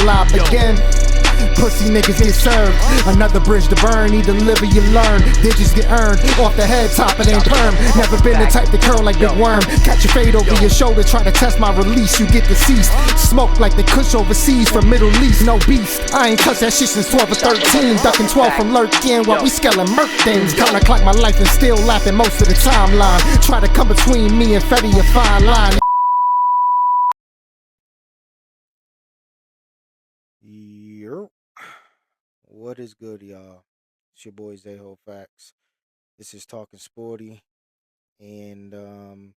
lie begin. Pussy niggas get served. Another bridge to burn. Either live or you learn. Digits get earned. Off the head top, it ain't perm. Never been the type to curl like Big Worm. Catch your fade over your shoulder. Try to test my release. You get deceased. Smoke like the kush overseas from Middle East. No beast. I ain't touched that shit since 12 or 13. Ducking 12 from lurking while we skelling murk things. Counter clock my life and still laughing most of the timeline. Try to come between me and Fetty, a fine line. What is good, y'all? It's your boy Zayho Facts. This is Talking Sporty, and I'm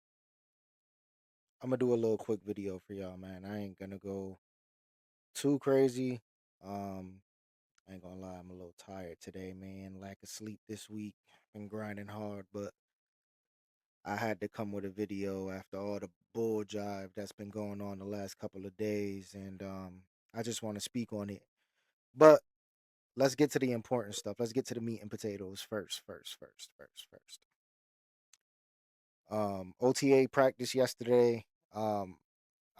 gonna do a little quick video for y'all, man. I ain't gonna go too crazy. I ain't gonna lie, I'm a little tired today, man. Lack of sleep this week. Been grinding hard, but I had to come with a video after all the bull jive that's been going on the last couple of days, and I just want to speak on it. But let's get to the important stuff. Let's get to the meat and potatoes first. OTA practice yesterday.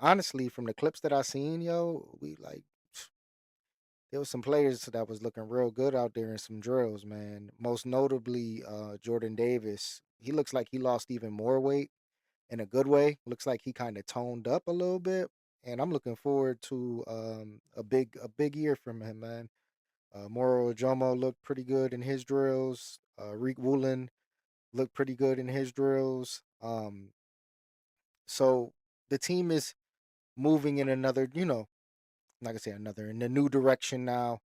Honestly, from the clips that I seen, there was some players that was looking real good out there in some drills, man. Most notably, Jordan Davis. He looks like he lost even more weight in a good way. Looks like he kind of toned up a little bit, and I'm looking forward to a big year from him, man. Moro Jomo looked pretty good in his drills. Reek Woolen looked pretty good in his drills. So the team is moving in another, not gonna say another, in a new direction now.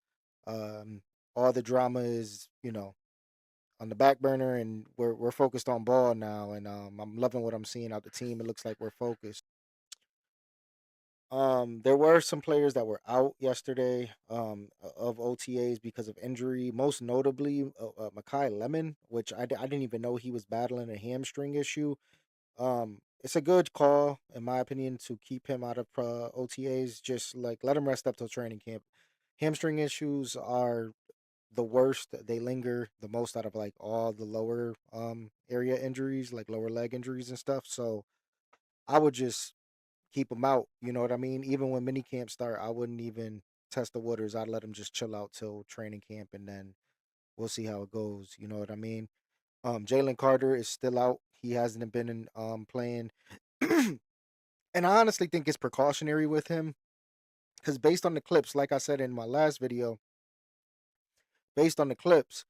All the drama is, on the back burner, and we're focused on ball now. And I'm loving what I'm seeing out the team. It looks like we're focused. There were some players that were out yesterday of OTAs because of injury. Most notably, Makai Lemon, which I didn't even know he was battling a hamstring issue. It's a good call, in my opinion, to keep him out of OTAs. Just like let him rest up till training camp. Hamstring issues are the worst. They linger the most out of like all the lower area injuries, like lower leg injuries and stuff. So I would just keep him out. You know what I mean? Even when mini camp start, I wouldn't even test the waters. I'd let him just chill out till training camp, and then we'll see how it goes. You know what I mean? Jalen Carter is still out. He hasn't been in playing, and I honestly think it's precautionary with him because based on the clips, like I said in my last video, based on the clips,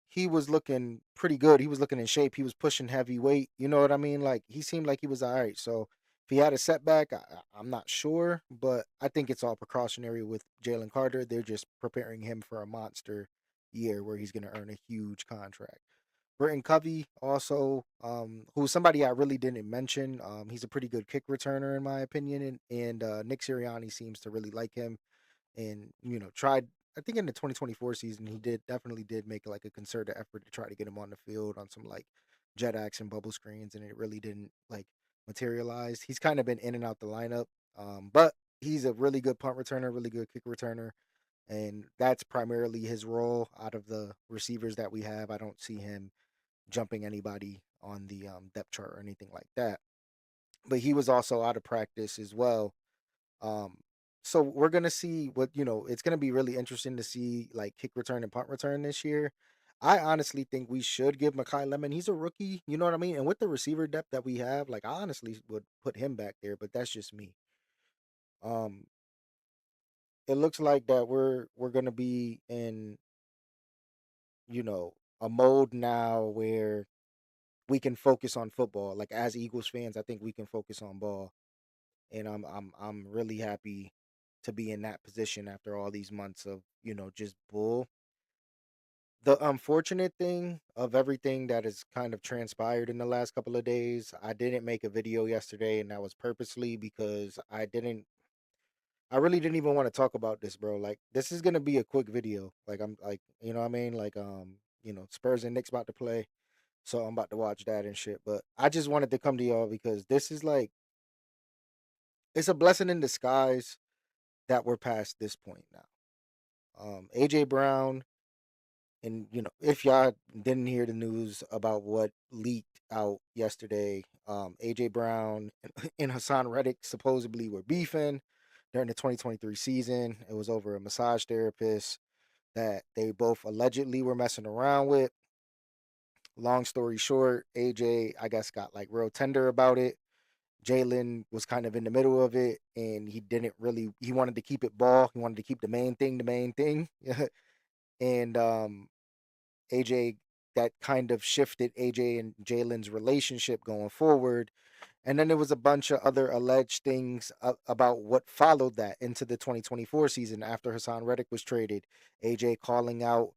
he was looking pretty good. He was looking in shape. He was pushing heavy weight. You know what I mean? Like he seemed like he was all right. So if he had a setback, I'm not sure, but I think it's all precautionary with Jalen Carter. They're just preparing him for a monster year where he's going to earn a huge contract. Britton Covey also, who's somebody I really didn't mention. He's a pretty good kick returner in my opinion, and Nick Sirianni seems to really like him, and tried. I think in the 2024 season, he definitely did make like a concerted effort to try to get him on the field on some like jet action bubble screens, and it really didn't like materialize. He's kind of been in and out the lineup, but he's a really good punt returner, really good kick returner, and that's primarily his role out of the receivers that we have. I don't see him jumping anybody on the depth chart or anything like that. But he was also out of practice as well. Um, so we're gonna see what It's gonna be really interesting to see like kick return and punt return this year. I honestly think we should give Makai Lemon. He's a rookie, you know what I mean. And with the receiver depth that we have, like I honestly would put him back there. But that's just me. Um, it looks like that we're gonna be in a mode now where we can focus on football. Like as Eagles fans, I think we can focus on ball, and I'm really happy to be in that position after all these months of just bull. The unfortunate thing of everything that has kind of transpired in the last couple of days, I didn't make a video yesterday, and that was purposely because I really didn't even want to talk about this, bro. Like this is gonna be a quick video. Like I'm like, you know what I mean? Like Spurs and Knicks about to play. So I'm about to watch that and shit. But I just wanted to come to y'all because this is like it's a blessing in disguise that we're past this point now. AJ Brown, and if y'all didn't hear the news about what leaked out yesterday, AJ Brown and Hassan Reddick supposedly were beefing. during the 2023 season. It was over a massage therapist that they both allegedly were messing around with. Long story short, AJ, I guess, got like real tender about it. Jalen was kind of in the middle of it, and he didn't really. He wanted to keep it ball. He wanted to keep the main thing, the main thing. And AJ, that kind of shifted AJ and Jalen's relationship going forward. And then there was a bunch of other alleged things about what followed that into the 2024 season after Hassan Reddick was traded. AJ calling out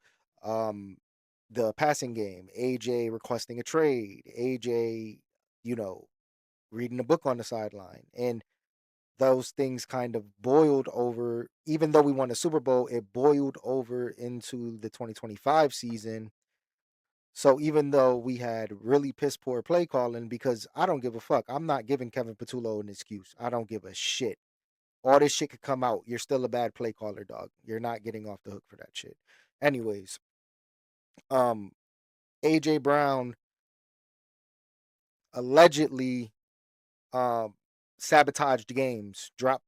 the passing game, AJ requesting a trade, AJ, reading a book on the sideline. And those things kind of boiled over, even though we won the Super Bowl, it boiled over into the 2025 season. So even though we had really piss poor play calling, because I don't give a fuck, I'm not giving Kevin Patullo an excuse. I don't give a shit. All this shit could come out. You're still a bad play caller, dog. You're not getting off the hook for that shit. Anyways, AJ Brown allegedly sabotaged games, dropped,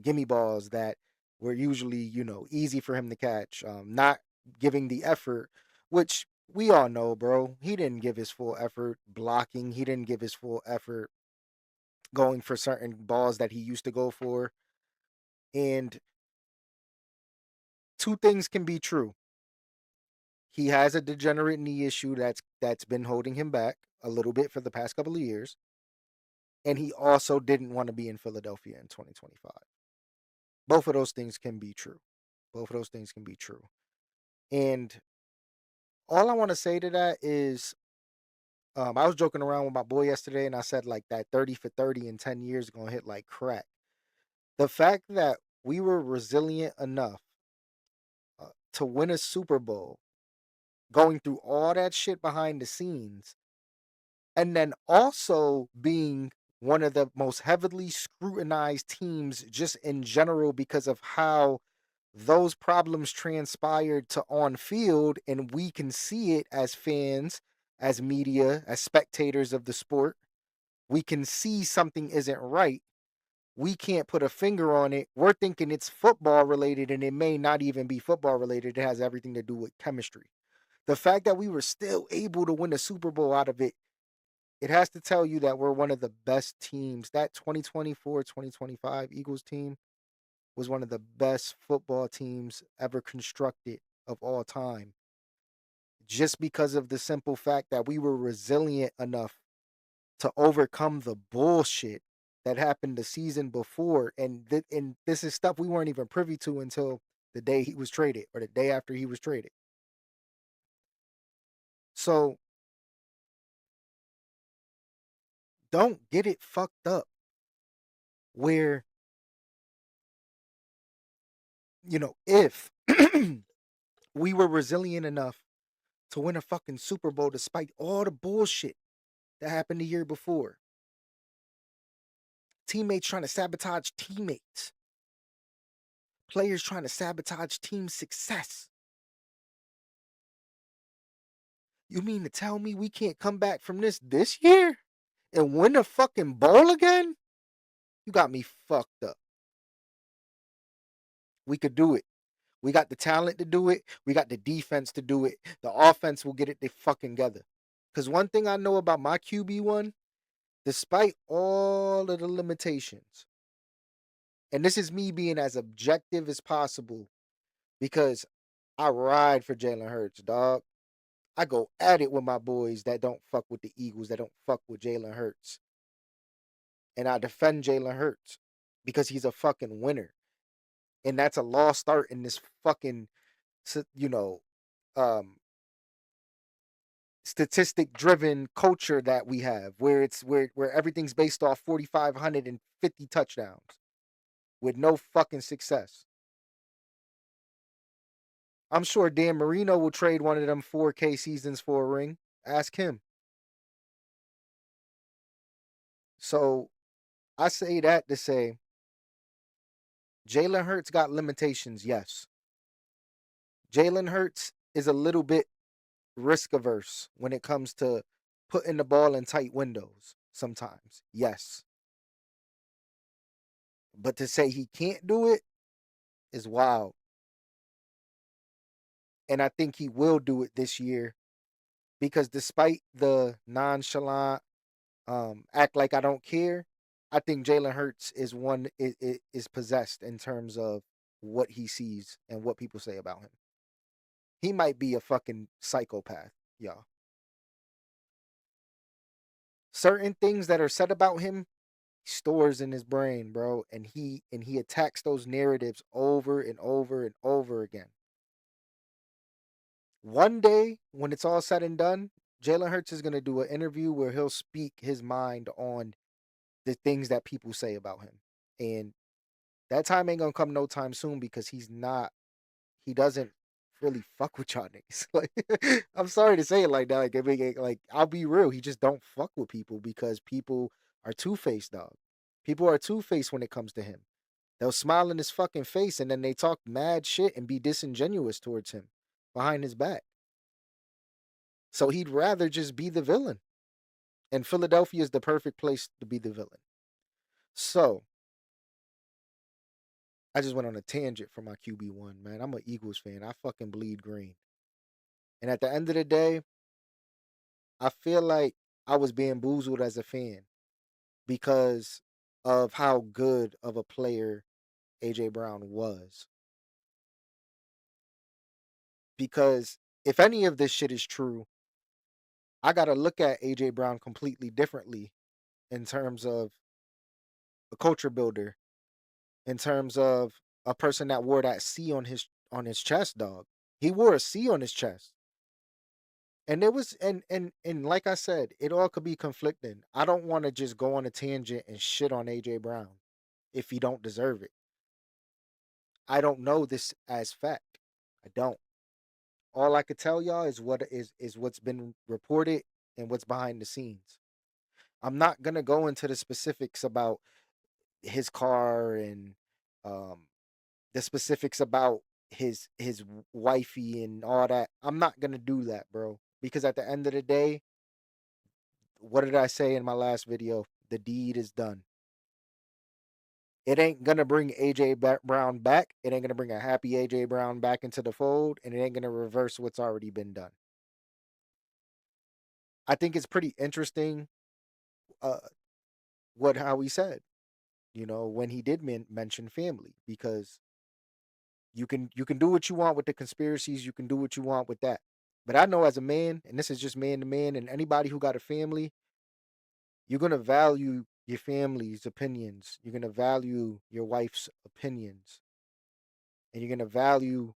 gimme balls that were usually, easy for him to catch, not giving the effort, which we all know, bro. He didn't give his full effort blocking. He didn't give his full effort going for certain balls that he used to go for. And two things can be true. He has a degenerate knee issue that's been holding him back a little bit for the past couple of years. And he also didn't want to be in Philadelphia in 2025. Both of those things can be true. Both of those things can be true. And all I want to say to that is, I was joking around with my boy yesterday, and I said like that 30 for 30 in 10 years is going to hit like crack. The fact that we were resilient enough to win a Super Bowl, going through all that shit behind the scenes, and then also being one of the most heavily scrutinized teams just in general because of how those problems transpired to on field, and we can see it as fans, as media, as spectators of the sport. We can see something isn't right. We can't put a finger on it. We're thinking it's football related, and it may not even be football related. It has everything to do with chemistry. The fact that we were still able to win a Super Bowl out of it, it has to tell you that we're one of the best teams. That 2024-2025 Eagles team was one of the best football teams ever constructed of all time. Just because of the simple fact that we were resilient enough to overcome the bullshit that happened the season before. And this is stuff we weren't even privy to until the day he was traded, or the day after he was traded. So don't get it fucked up where, if we were resilient enough to win a fucking Super Bowl despite all the bullshit that happened the year before, teammates trying to sabotage teammates, players trying to sabotage team success. You mean to tell me we can't come back from this year and win a fucking bowl again? You got me fucked up. We could do it. We got the talent to do it. We got the defense to do it. The offense will get it fucking together. Because one thing I know about my QB1, despite all of the limitations, and this is me being as objective as possible, because I ride for Jalen Hurts, dog. I go at it with my boys that don't fuck with the Eagles, that don't fuck with Jalen Hurts. And I defend Jalen Hurts because he's a fucking winner. And that's a lost start in this fucking, statistic-driven culture that we have, where everything's based off 4,550 touchdowns with no fucking success. I'm sure Dan Marino will trade one of them 4K seasons for a ring. Ask him. So I say that to say Jalen Hurts got limitations, yes. Jalen Hurts is a little bit risk averse when it comes to putting the ball in tight windows sometimes. Yes. But to say he can't do it is wild. And I think he will do it this year because despite the nonchalant act like I don't care, I think Jalen Hurts is possessed in terms of what he sees and what people say about him. He might be a fucking psychopath, y'all. Certain things that are said about him he stores in his brain, bro, and he attacks those narratives over and over and over again. One day, when it's all said and done, Jalen Hurts is gonna do an interview where he'll speak his mind on the things that people say about him. And that time ain't gonna come no time soon because he doesn't really fuck with y'all niggas. Like I'm sorry to say it like that. Like, like I'll be real, he just don't fuck with people because people are two-faced, dog. People are two-faced when it comes to him. They'll smile in his fucking face and then they talk mad shit and be disingenuous towards him behind his back. So he'd rather just be the villain. And Philadelphia is the perfect place to be the villain. So I just went on a tangent for my QB1, man. I'm an Eagles fan. I fucking bleed green. And at the end of the day, I feel like I was bamboozled as a fan because of how good of a player AJ Brown was. Because if any of this shit is true, I got to look at AJ Brown completely differently in terms of a culture builder, in terms of a person that wore that C on his chest, dog. He wore a C on his chest. And there was and like I said, it all could be conflicting. I don't want to just go on a tangent and shit on AJ Brown if he don't deserve it. I don't know this as fact. I don't. All I could tell y'all is what's been reported and what's behind the scenes. I'm not gonna go into the specifics about his car and um the specifics about his wifey and all that. I'm not gonna do that, bro. Because at the end of the day, what did I say in my last video? The deed is done. It ain't gonna bring AJ Brown back. It ain't gonna bring a happy AJ Brown back into the fold, and it ain't gonna reverse what's already been done. I think it's pretty interesting, uh, how he said, when he did mention family, because you can do what you want with the conspiracies, you can do what you want with that. But I know as a man, and this is just man to man, and anybody who got a family, you're gonna value your family's opinions. You're gonna value your wife's opinions, and you're gonna value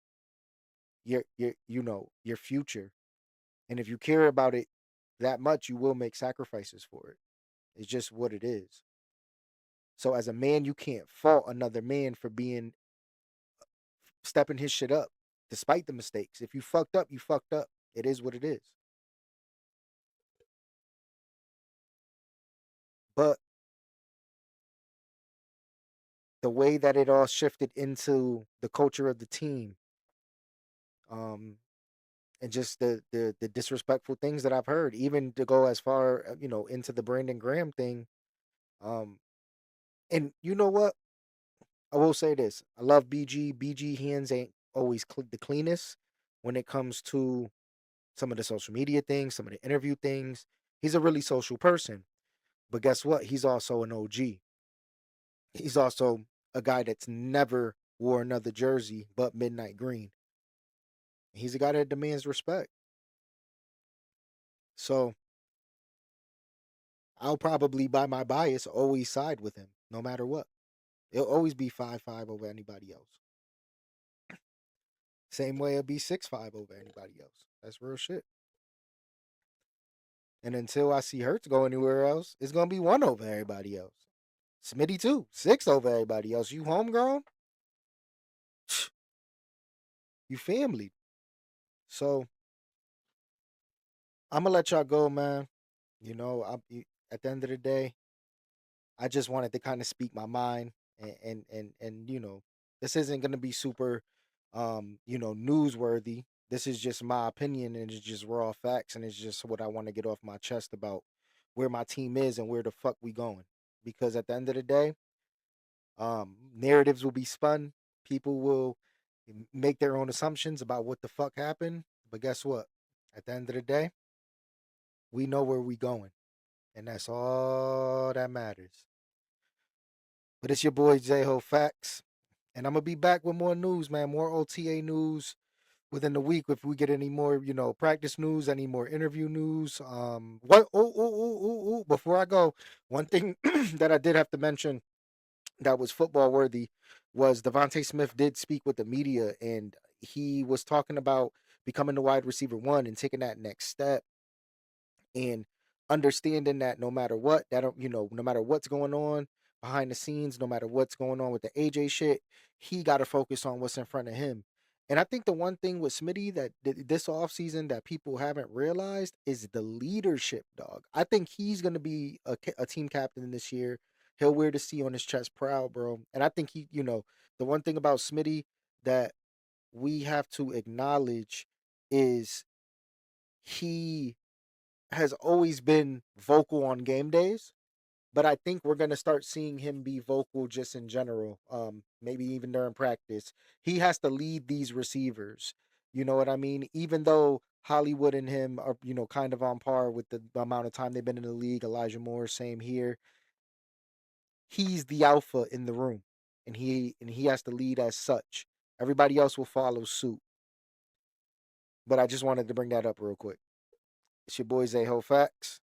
your future. And if you care about it that much, you will make sacrifices for it. It's just what it is. So as a man, you can't fault another man for being stepping his shit up despite the mistakes. If you fucked up, you fucked up. It is what it is. But the way that it all shifted into the culture of the team, um, and just the disrespectful things that I've heard, even to go as far, into the Brandon Graham thing. Um, and you know what? I will say this: I love BG. BG hands ain't always the cleanest when it comes to some of the social media things, some of the interview things. He's a really social person, but guess what? He's also an OG. He's also a guy that's never wore another jersey but midnight green. He's a guy that demands respect. So I'll probably, by my bias, always side with him, no matter what. It'll always be 5-5 over anybody else. Same way it'll be 6-5 over anybody else. That's real shit. And until I see Hurts go anywhere else, it's gonna be 1 over everybody else. Smitty too, 6 over everybody else. You homegrown? You family. So I'm gonna let y'all go, man. At the end of the day, I just wanted to kind of speak my mind, and this isn't gonna be super, newsworthy. This is just my opinion, and it's just raw facts, and it's just what I want to get off my chest about where my team is and where the fuck we going. Because at the end of the day, Narratives will be spun. People will make their own assumptions about what the fuck happened. But guess what? At the end of the day, we know where we going, and that's all that matters. But it's your boy J-Ho Facts, and I'm gonna be back with more news, man. More OTA news within the week if we get any more, practice news, any more interview news. What? Before I go, one thing that I did have to mention that was football worthy was Devontae Smith did speak with the media, and he was talking about becoming the wide receiver one and taking that next step and understanding that no matter what, no matter what's going on behind the scenes, no matter what's going on with the AJ shit, he got to focus on what's in front of him. And I think the one thing with Smitty that this offseason that people haven't realized is the leadership, dog. I think he's going to be a team captain this year. He'll wear the C on his chest proud, bro. And I think the one thing about Smitty that we have to acknowledge is he has always been vocal on game days, but I think we're gonna start seeing him be vocal just in general. Maybe even during practice, he has to lead these receivers. You know what I mean? Even though Hollywood and him are, kind of on par with the amount of time they've been in the league. Elijah Moore, same here. He's the alpha in the room, and he has to lead as such. Everybody else will follow suit. But I just wanted to bring that up real quick. It's your boy Zayho Facts.